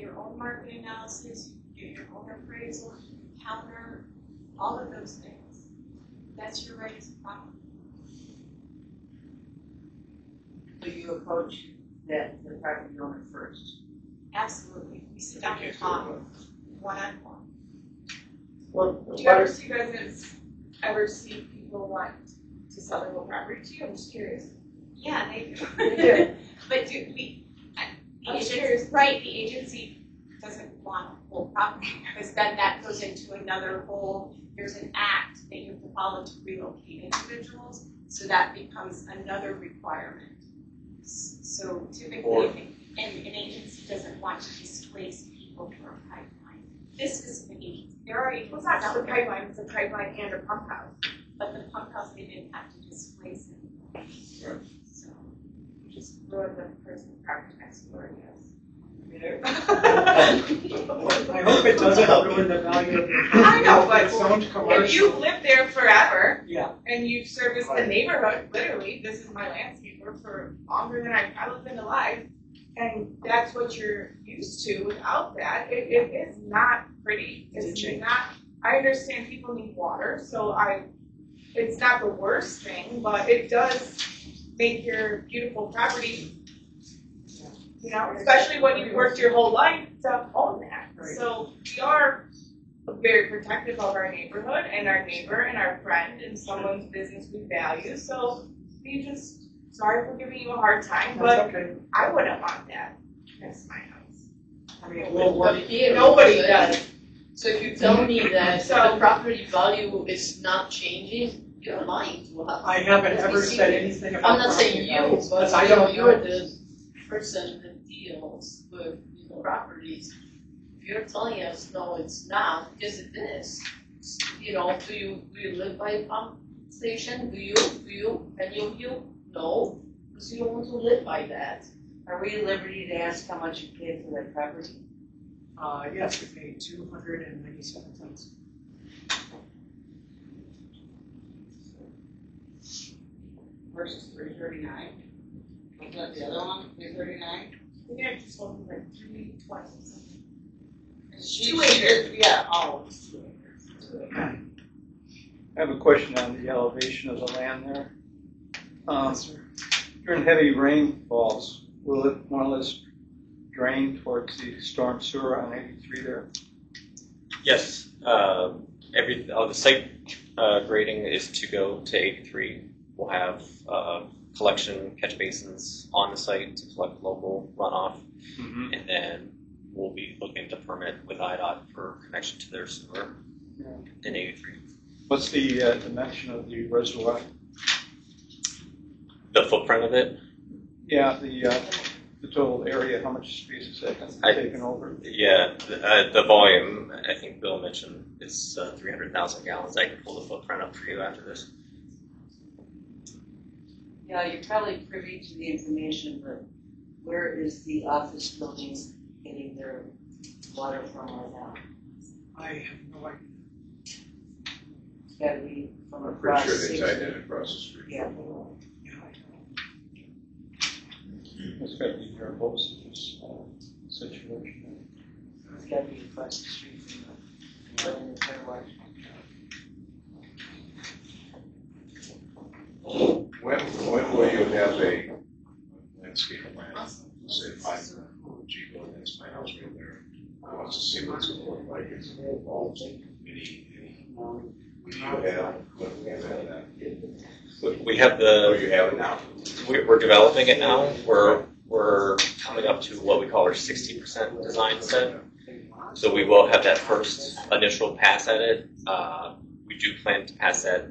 your own market analysis, you can do your own appraisal, counter, all of those things. That's your right as a property. So you approach the property owner first? Absolutely. We sit down and talk one-on-one. Do you ever see residents people want to sell their whole property to you? I'm just curious. Yeah, they do. They do. But do we, I'm just curious. right, the agency doesn't want a whole property because then that goes into another whole, there's an act that you have to follow to relocate individuals, so that becomes another requirement. So typically, an agency doesn't want to displace people for a pipeline. This is an agency. There are agencies. Well, it's not just a pipeline, it's a pipeline and a pump house. But the pump house, they didn't have to displace it. Right. So You just ruin the person's property next door, I guess. I hope it doesn't ruin the value of your. I know, but It's zoned commercial. if you've lived there forever, Yeah. and you've serviced the neighborhood, literally, this is my landscaper for longer than I've probably been alive, and that's what you're used to. Without that, it is not pretty. It's not. I understand people need water, so it's not the worst thing, but it does make your beautiful property, you know, especially when you've worked your whole life to own that. Right. So we are very protective of our neighborhood and our neighbor and our friend and someone's business we value. So sorry for giving you a hard time, but That's okay. I wouldn't want that. That's my house. I mean, we'll work. Nobody does. So if you tell me that So- the property value is not changing, you're lying to us. I haven't ever said anything about. I'm not saying property you, values, but I don't you're know. the person that deals with properties. If you're telling us, no, it's not, because it is. You know, do you live by a pump station? Do you? Any of you? No, because you don't want to live by that. Are we at liberty to ask how much you paid for that property? Yes, we paid $297,000. Versus 339. Was that the other one? 339? I think I just want like 320 something. 2 acres. Yeah. Oh, it's 2 acres. 2 acres. I have a question on the elevation of the land there. During heavy rainfalls, will it more or less drain towards the storm sewer on 83 there? Yes. The site grading is to go to 83. We'll have collection catch basins on the site to collect local runoff, and then we'll be looking to permit with IDOT for connection to their sewer in 83. What's the dimension of the reservoir? The footprint of it? Yeah, the total area, how much space is that taken over? Yeah, the volume, I think Bill mentioned, is 300,000 gallons. I can pull the footprint up for you after this. Yeah, you're probably privy to the information, but where is the office building getting their water from right now? I have no idea. It's gotta be from I'm across. pretty sure they 60. tied in across the street. Yeah. Yeah, I know. It's got to be near both of this situation. It's gotta be across the street from the entire water. When will you have a landscape plan? Say, gee, well, that's my house right there. I want to see what's going to look like. It's involved. Do you have that? We have Oh, you have it now? We're developing it now. We're coming up to what we call our 60% design set. So we will have that first initial pass at it. We do plan to pass that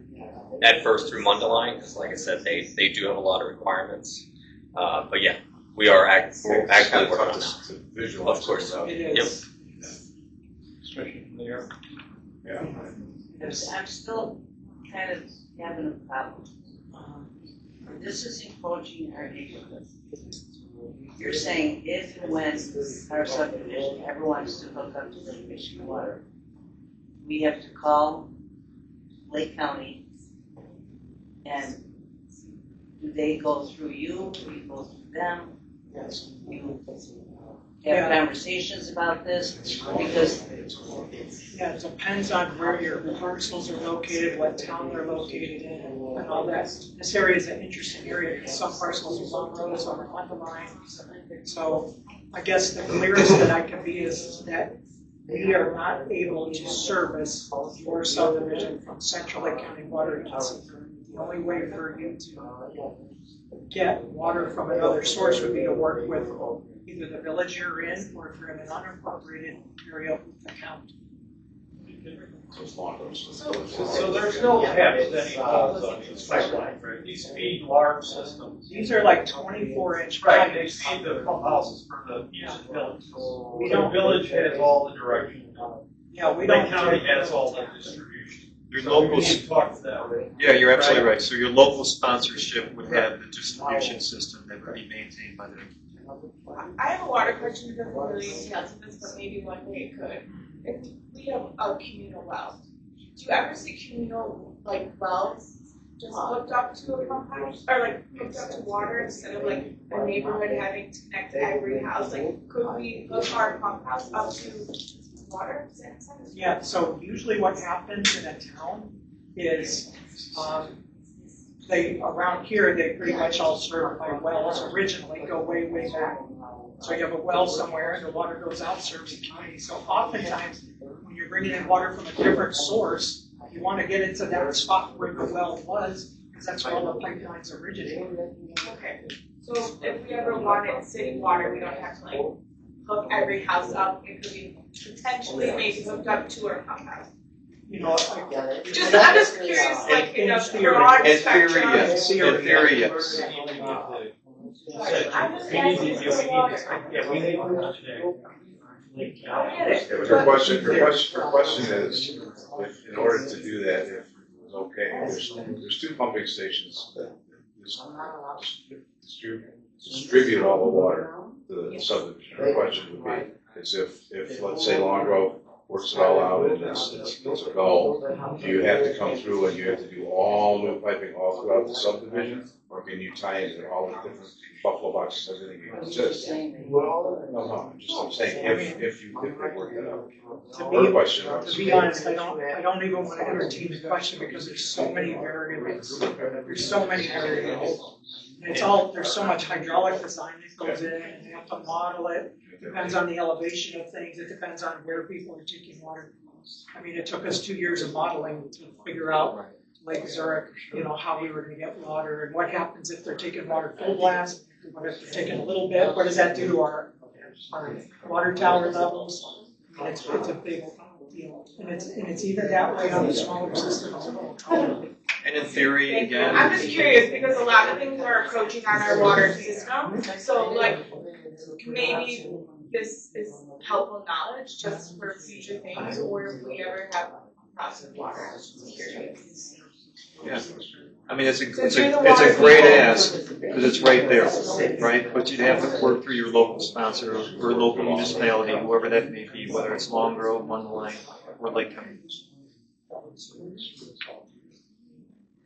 at first through Mundelein, because like I said, they do have a lot of requirements. But yeah, we are actually working on that. To visualize. Of course. It is. Yep. Especially from the air. Yeah. I'm still kind of having a problem. This is encroaching our neighborhood. You're saying if and when our subdivision ever wants to hook up to the Michigan water, we have to call Lake County, and do they go through you, do you go through them? Yes. have conversations about this? Because Yeah, it depends on where your parcels are located, what town they're located in, and all that. This area is an interesting area, because some parcels are long roads, some are Mundelein. So I guess the clearest that I can be is that we are not able to service your subdivision from Central Lake County Water Agency. The only way for you to get water from another source would be to work with either the village you're in, or if you're in an unincorporated area, with the county. So there's no cap to any holes on these pipelines, right? These feed large systems. These are like 24-inch Right, they pipes. feed the pump houses for the use of village. We The don't- village has all the direction. Yeah, we Lake don't. County has all the distribution. Your We local, need to talk to that. yeah, you're absolutely right. So your local sponsorship would have the distribution system that would be maintained by the. I have a water question that doesn't really entail to this, but maybe one day it could. If we have a communal well, do you ever see communal, like, wells just hooked up to a pump house? Or like hooked up to water instead of like a neighborhood having to connect to every house? Like, could we hook our pump house up to water? Does that make sense? Yeah, so usually what happens in a town is, around here, they pretty much all served by wells originally, go way, way back. So you have a well somewhere and the water goes out, serves the community. So oftentimes, when you're bringing in water from a different source, you want to get into that spot where the well was, because that's where all the pipelines originated. Okay, so if we ever wanted city water, we don't have to like hook every house up. It could be potentially maybe hooked up to our pump house. You know, I'm just curious, like, in a broad In spectrum. theory, yes. In theory, yes. I'm just asking for water. Yeah, we need to today. I get it. Your question is, if, in order to do that, if it was okay, there's two pumping stations that distribute all the water to the subdivision. Our question would be, is if let's say Long Grove works it all out and it's a go, do you have to come through and you have to do all new piping all throughout the subdivision? Or can you tie into all the different buffalo boxes, everything that exists? No, I'm saying if they work it out. Her question was. To be honest, I don't even want to entertain the question because there's so many variables. There's so many variables. And there's so much hydraulic design that goes in, and you have to model it. It depends on the elevation of things. It depends on where people are taking water. I mean, it took us 2 years of modeling to figure out Lake Zurich, how we were going to get water and what happens if they're taking water full blast, what if they're taking a little bit, what does that do to our water tower levels? And it's a big deal, and it's even that way on the smaller systems. And in theory, again. I'm just curious because a lot of things are approaching on our water system, so like maybe this is helpful knowledge just for future things, or if we ever have processed water. I'm just curious. Yeah. I mean, it's a great ask because it's right there, right? But you'd have to work through your local sponsor or local municipality, whoever that may be, whether it's Long Grove, Mundelein, or Lake County.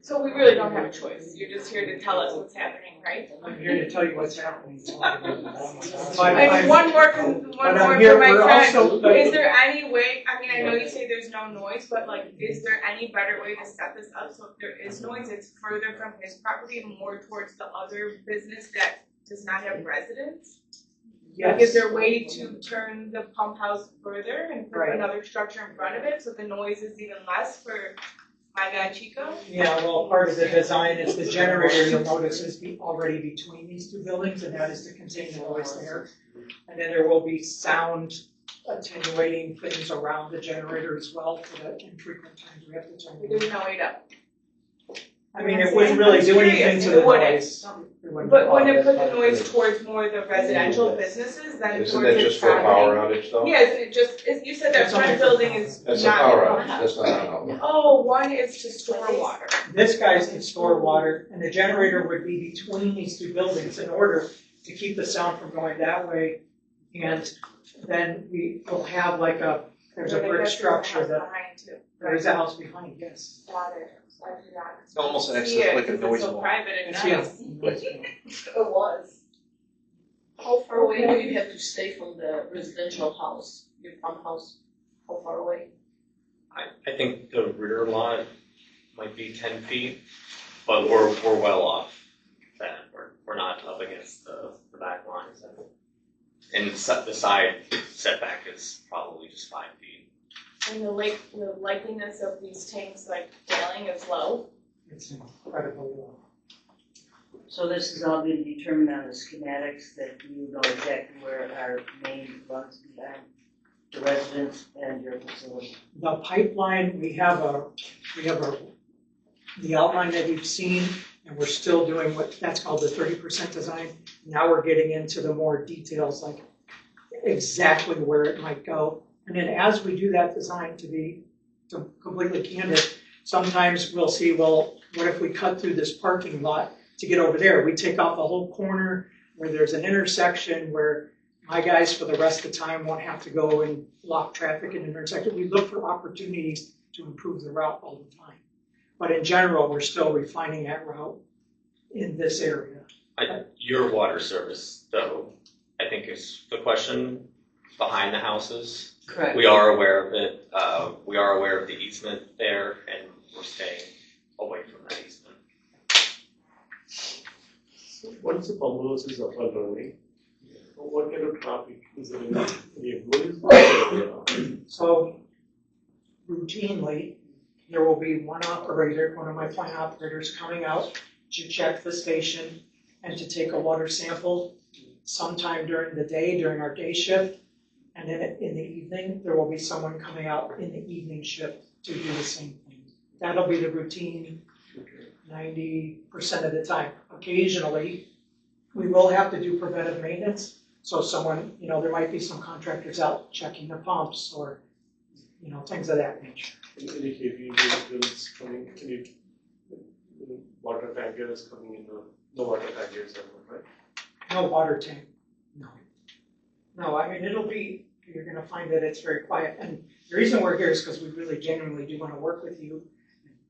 So we really don't have a choice. You're just here to tell us what's happening, right? I'm here to tell you what's happening. And one more for my friend. Is there any way, I mean, I know you say there's no noise, but like, is there any better way to set this up so if there is noise, it's further from his property and more towards the other business that does not have residents? Yes. Like, is there a way to turn the pump house further and put Right. another structure in front of it so the noise is even less for my guy Chico? Yeah, well, part of the design is the generator, you'll notice, is already between these two buildings, and that is to contain the noise there. And then there will be sound attenuating things around the generator as well for the infrequent times we have to turn it There's on. no way to. I mean, it wouldn't really do anything to the It wouldn't. noise. But when it put the noise towards more the residential businesses than Isn't towards that the just for a power outage though? Yes, you said that That's only front for- building is That's a not. power outage, that's not an outlet. Oh, one is to store water. This guy's can store water, and the generator would be between these two buildings in order to keep the sound from going that way. And then we will have there's a brick structure that, Behind too. there is a house behind, yes. Got it. I forgot. It almost acts See it, like a 'cause noise it's so wall. private and It's, nice. yeah. It was. How far away do you have to stay from the residential house, your farmhouse? How far away? I think the rear lot might be 10 feet, but we're well off that. We're not up against the back lines. And the side setback is probably just 5 feet. And the likeliness of these tanks like failing is low. It's incredibly low. So this is all being determined on the schematics that you know exactly where our main runs behind the residence and your facility. The pipeline, we have the outline that you've seen, and we're still doing what, that's called the 30% design. Now we're getting into the more details, like exactly where it might go. And then as we do that design, to completely candid, sometimes we'll see, well, what if we cut through this parking lot to get over there? We take off a whole corner where there's an intersection where my guys for the rest of the time won't have to go and block traffic in an intersection. We look for opportunities to improve the route all the time. But in general, we're still refining that route in this area. Your water service, though, I think is the question behind the houses. Correct. We are aware of it. We are aware of the easement there, and we're staying away from that easement. Once the bungalows is up and running, what kind of traffic is there in the employees? So routinely, there will be one operator, one of my plant operators coming out to check the station and to take a water sample sometime during the day, during our day shift. And then in the evening, there will be someone coming out in the evening shift to do the same thing. That'll be the routine 90% of the time. Occasionally, we will have to do preventive maintenance. So someone, there might be some contractors out checking the pumps or, things of that nature. Any heavy vehicles coming, any water tankers coming in, no water tankers, right? No water tank, no. No, I mean, you're gonna find that it's very quiet. And the reason we're here is because we really genuinely do want to work with you,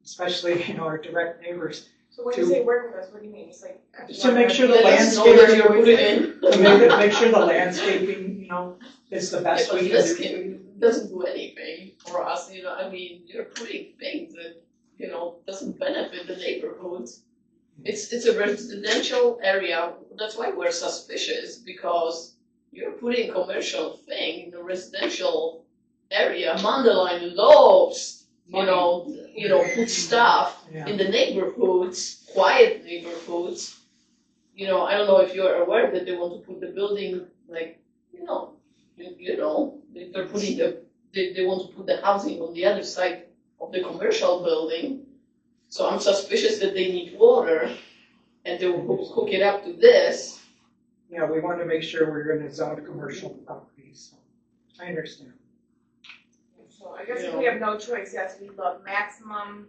especially, our direct neighbors. So when you say work with us, what do you mean? It's like. To make sure the Let us know that you're putting in. to make sure the landscaping, is the best we can do. Landscaping doesn't do anything for us, I mean, you're putting things that, doesn't benefit the neighborhoods. It's a residential area, that's why we're suspicious, because you're putting commercial thing in a residential area. Mundelein loves, put stuff in the neighborhoods, quiet neighborhoods. I don't know if you're aware that they want to put the building they're putting they want to put the housing on the other side of the commercial building. So I'm suspicious that they need water and they will hook it up to this. Yeah, we want to make sure we're in a zone commercial properties. So I understand. So I guess if we have no choice, yes, we love maximum